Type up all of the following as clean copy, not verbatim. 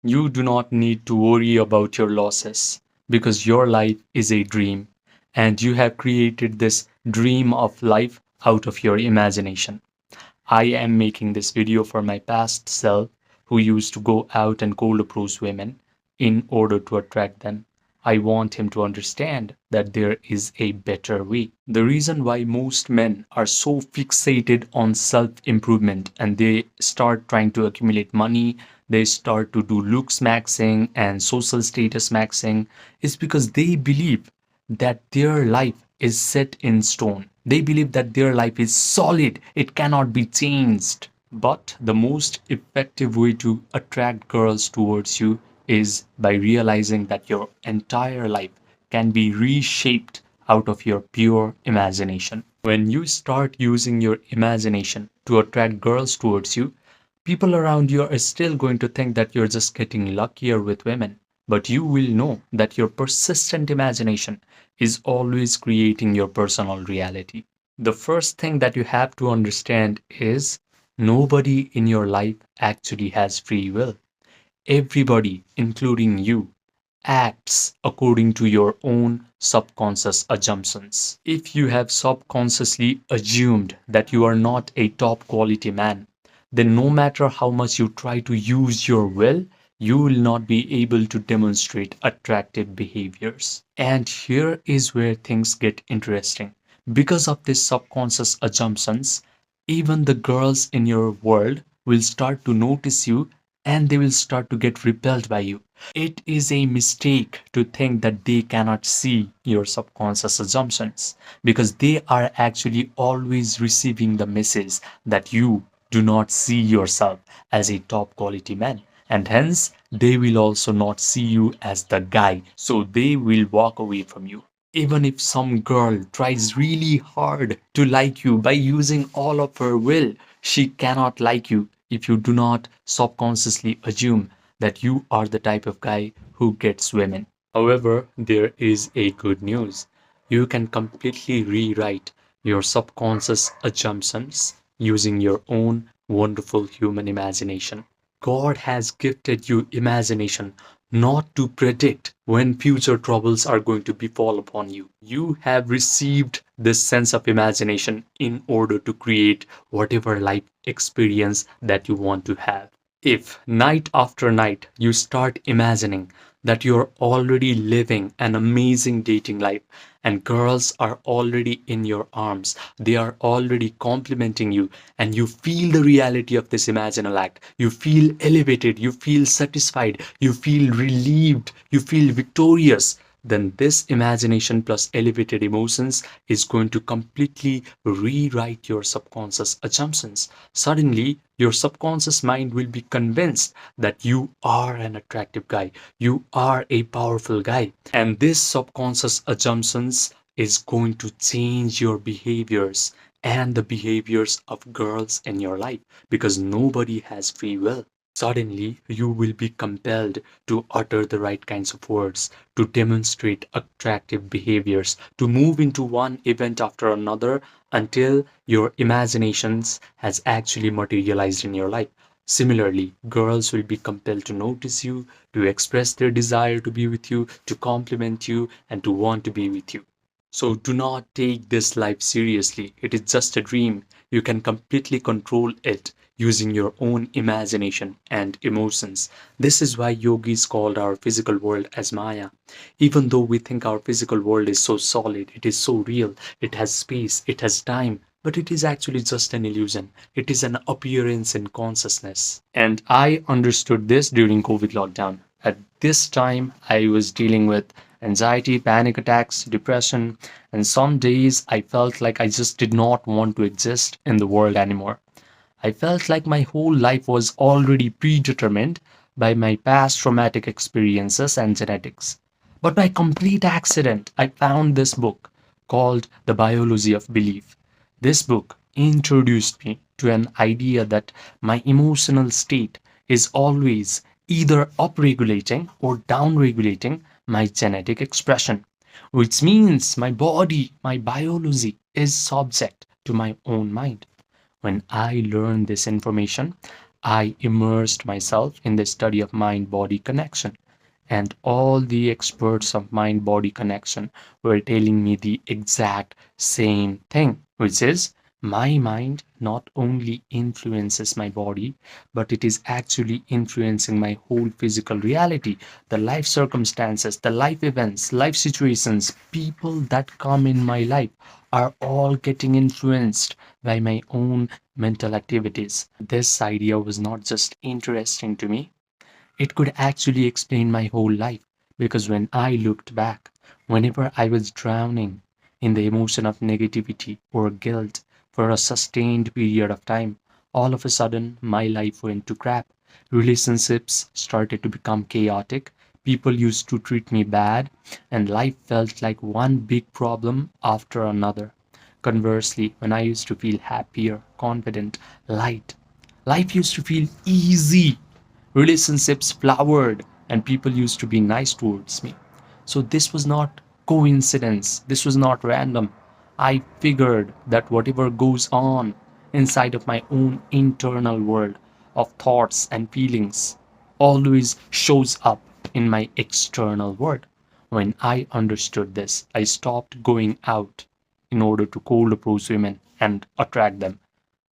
You do not need to worry about your losses because your life is a dream and you have created this dream of life out of your imagination. I am making this video for my past self who used to go out and cold approach women in order to attract them. I want him to understand that there is a better way. The reason why most men are so fixated on self improvement and they start trying to accumulate money, they start to do looks maxing and social status maxing is because they believe that their life is set in stone. They believe that their life is solid, it cannot be changed. But the most effective way to attract girls towards you is by realizing that your entire life can be reshaped out of your pure imagination. When you start using your imagination to attract girls towards you, people around you are still going to think that you're just getting luckier with women. But you will know that your persistent imagination is always creating your personal reality. The first thing that you have to understand is nobody in your life actually has free will. Everybody, including you, acts according to your own subconscious assumptions. If you have subconsciously assumed that you are not a top quality man, then no matter how much you try to use your will, you will not be able to demonstrate attractive behaviors. And here is where things get interesting. Because of these subconscious assumptions, even the girls in your world will start to notice you and they will start to get repelled by you. It is a mistake to think that they cannot see your subconscious assumptions because they are actually always receiving the message that you do not see yourself as a top quality man, and hence they will also not see you as the guy, so they will walk away from you. Even if some girl tries really hard to like you by using all of her will, she cannot like you if you do not subconsciously assume that you are the type of guy who gets women. However, there is a good news. You can completely rewrite your subconscious assumptions using your own wonderful human imagination. God has gifted you imagination not to predict when future troubles are going to befall upon you. You have received this sense of imagination in order to create whatever life experience that you want to have. If night after night you start imagining that you're already living an amazing dating life and girls are already in your arms, they are already complimenting you, and you feel the reality of this imaginal act, you feel elevated, you feel satisfied, you feel relieved, you feel victorious, then this imagination plus elevated emotions is going to completely rewrite your subconscious assumptions. Suddenly, your subconscious mind will be convinced that you are an attractive guy, you are a powerful guy, and this subconscious assumptions is going to change your behaviors and the behaviors of girls in your life because nobody has free will. Suddenly, you will be compelled to utter the right kinds of words, to demonstrate attractive behaviors, to move into one event after another until your imaginations has actually materialized in your life. Similarly, girls will be compelled to notice you, to express their desire to be with you, to compliment you, and to want to be with you. So do not take this life seriously. It is just a dream. You can completely control it using your own imagination and emotions. This is why yogis called our physical world as Maya. Even though we think our physical world is so solid, it is so real, it has space, it has time, but it is actually just an illusion. It is an appearance in consciousness. And I understood this during COVID lockdown. At this time, I was dealing with anxiety, panic attacks, depression, and some days I felt like I just did not want to exist in the world anymore. I felt like my whole life was already predetermined by my past traumatic experiences and genetics. But by complete accident, I found this book called The Biology of Belief. This book introduced me to an idea that my emotional state is always either upregulating or downregulating my genetic expression, which means my body, my biology is subject to my own mind. When I learned this information, I immersed myself in the study of mind-body connection, and all the experts of mind-body connection were telling me the exact same thing, which is my mind not only influences my body, but it is actually influencing my whole physical reality, the life circumstances, the life events, life situations, people that come in my life are all getting influenced by my own mental activities. This idea was not just interesting to me, it could actually explain my whole life, because when I looked back, whenever I was drowning in the emotion of negativity or guilt for a sustained period of time, all of a sudden my life went to crap. Relationships started to become chaotic, people used to treat me bad, and life felt like one big problem after another. Conversely, when I used to feel happier, confident, light, life used to feel easy, relationships flowered, and people used to be nice towards me. So this was not coincidence, this was not random. I figured that whatever goes on inside of my own internal world of thoughts and feelings always shows up in my external world. When I understood this, I stopped going out in order to cold approach women and attract them.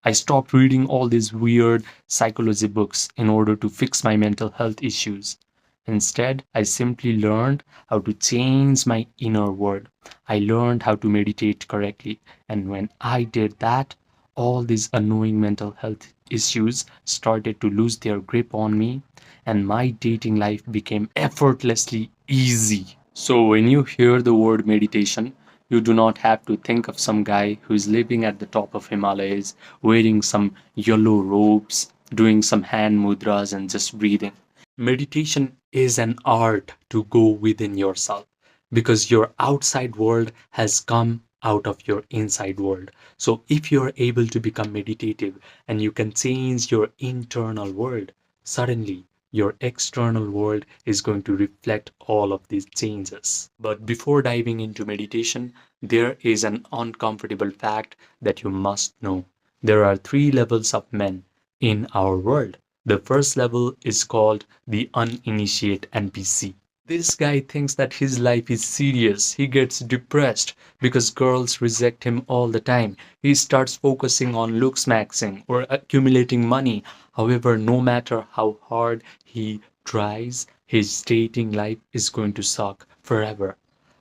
I stopped reading all these weird psychology books in order to fix my mental health issues. Instead, I simply learned how to change my inner world. I learned how to meditate correctly. And when I did that, all these annoying mental health issues started to lose their grip on me, and my dating life became effortlessly easy. So, when you hear the word meditation, you do not have to think of some guy who is living at the top of Himalayas, wearing some yellow robes, doing some hand mudras, and just breathing. Meditation is an art to go within yourself, because your outside world has come out of your inside world. So, if you're able to become meditative and you can change your internal world, suddenly your external world is going to reflect all of these changes. But before diving into meditation, there is an uncomfortable fact that you must know. There are three levels of men in our world. The first level is called the uninitiated NPC. This guy thinks that his life is serious. He gets depressed because girls reject him all the time. He starts focusing on looks maxing or accumulating money. However, no matter how hard he tries, his dating life is going to suck forever.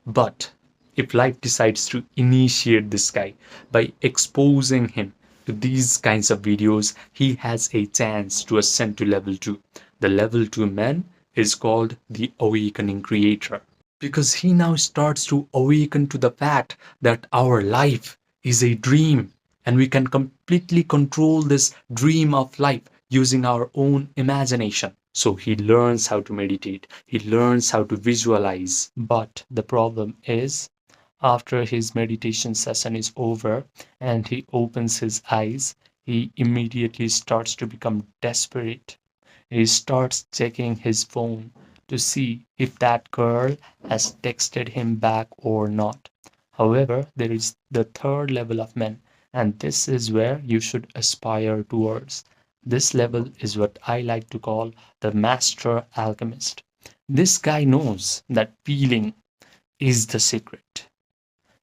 But if life decides to initiate this guy by exposing him to these kinds of videos, he has a chance to ascend to level 2. The level 2 man is called the awakening creator, because he now starts to awaken to the fact that our life is a dream and we can completely control this dream of life using our own imagination. So he learns how to meditate, he learns how to visualize. But the problem is, after his meditation session is over and he opens his eyes, he immediately starts to become desperate. He starts checking his phone to see if that girl has texted him back or not. However, there is the third level of men, and this is where you should aspire towards. This level is what I like to call the master alchemist. This guy knows that feeling is the secret.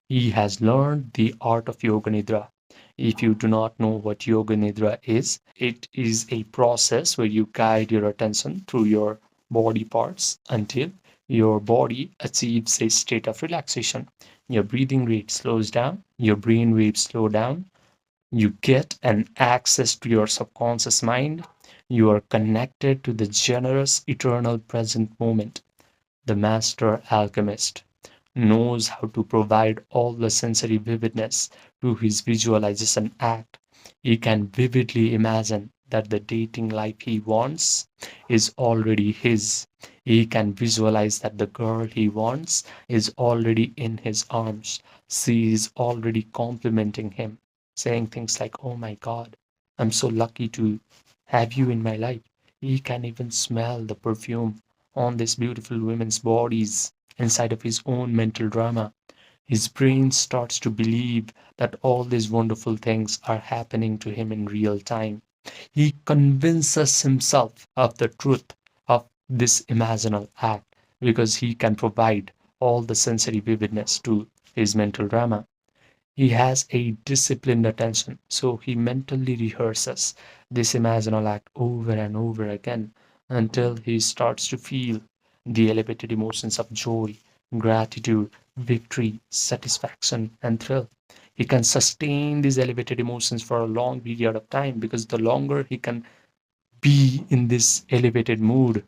He has learned the art of Yoga Nidra. If you do not know what Yoga Nidra is, it is a process where you guide your attention through your body parts until your body achieves a state of relaxation. Your breathing rate slows down, your brain waves slow down, you get an access to your subconscious mind, you are connected to the generous, eternal present moment. The master alchemist knows how to provide all the sensory vividness to his visualization act. He can vividly imagine that the dating life he wants is already his. He can visualize that the girl he wants is already in his arms. She is already complimenting him, saying things like, "Oh my God, I'm so lucky to have you in my life." He can even smell the perfume on these beautiful women's bodies inside of his own mental drama. His brain starts to believe that all these wonderful things are happening to him in real time. He convinces himself of the truth of this imaginal act because he can provide all the sensory vividness to his mental drama. He has a disciplined attention, so he mentally rehearses this imaginal act over and over again until he starts to feel the elevated emotions of joy, gratitude, victory, satisfaction, and thrill. He can sustain these elevated emotions for a long period of time because the longer he can be in this elevated mood,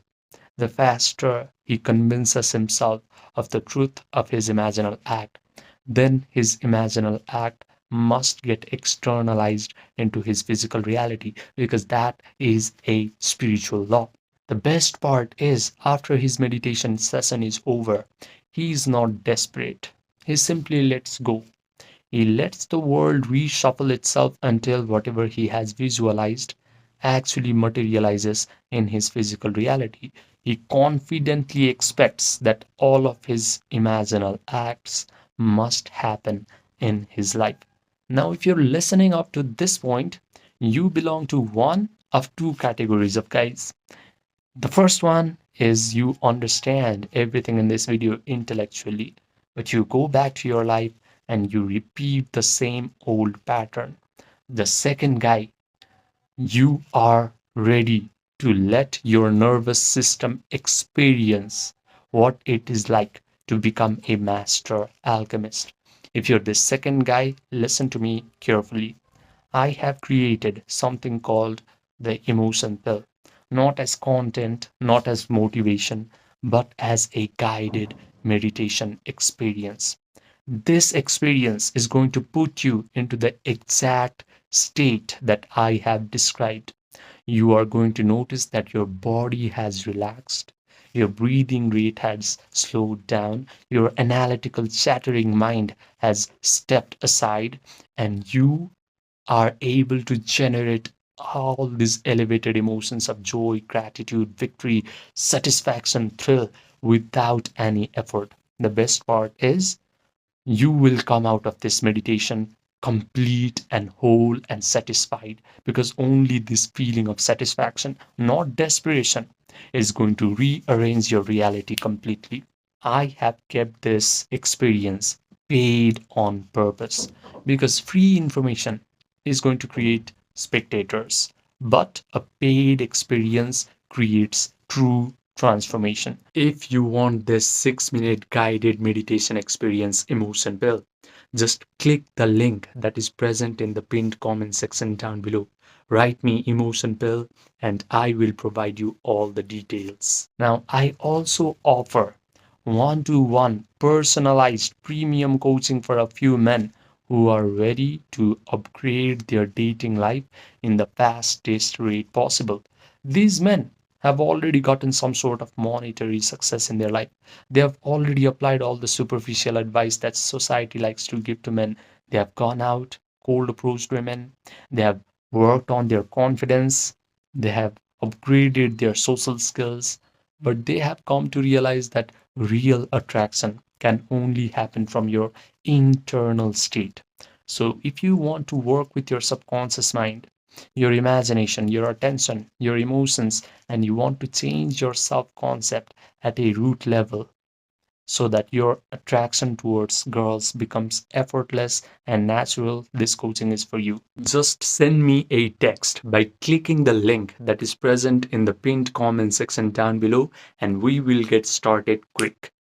the faster he convinces himself of the truth of his imaginal act. Then his imaginal act must get externalized into his physical reality because that is a spiritual law. The best part is, after his meditation session is over, he is not desperate. He simply lets go. He lets the world reshuffle itself until whatever he has visualized actually materializes in his physical reality. He confidently expects that all of his imaginal acts must happen in his life. Now, if you're listening up to this point, you belong to one of two categories of guys. The first one is you understand everything in this video intellectually, but you go back to your life and you repeat the same old pattern. The second guy, you are ready to let your nervous system experience what it is like to become a master alchemist. If you're the second guy, listen to me carefully. I have created something called the emotion pill, not as content, not as motivation, but as a guided meditation experience. This experience is going to put you into the exact state that I have described. You are going to notice that your body has relaxed, your breathing rate has slowed down, your analytical, chattering mind has stepped aside, and you are able to generate all these elevated emotions of joy, gratitude, victory, satisfaction, thrill without any effort. The best part is you will come out of this meditation complete and whole and satisfied because only this feeling of satisfaction, not desperation, is going to rearrange your reality completely. I have kept this experience paid on purpose because free information is going to create spectators, but a paid experience creates true transformation. If you want this 6-minute guided meditation experience emotion bill, just click the link that is present in the pinned comment section down below. Write me emotion pill and I will provide you all the details. Now, I also offer one-to-one personalized premium coaching for a few men who are ready to upgrade their dating life in the fastest rate possible. These men have already gotten some sort of monetary success in their life. They have already applied all the superficial advice that society likes to give to men. They have gone out, cold approached women. They have worked on their confidence. They have upgraded their social skills. But they have come to realize that real attraction can only happen from your internal state. So, if you want to work with your subconscious mind, your imagination, your attention, your emotions, and you want to change your self concept at a root level so that your attraction towards girls becomes effortless and natural, this coaching is for you. Just send me a text by clicking the link that is present in the pinned comment section down below, and we will get started quick.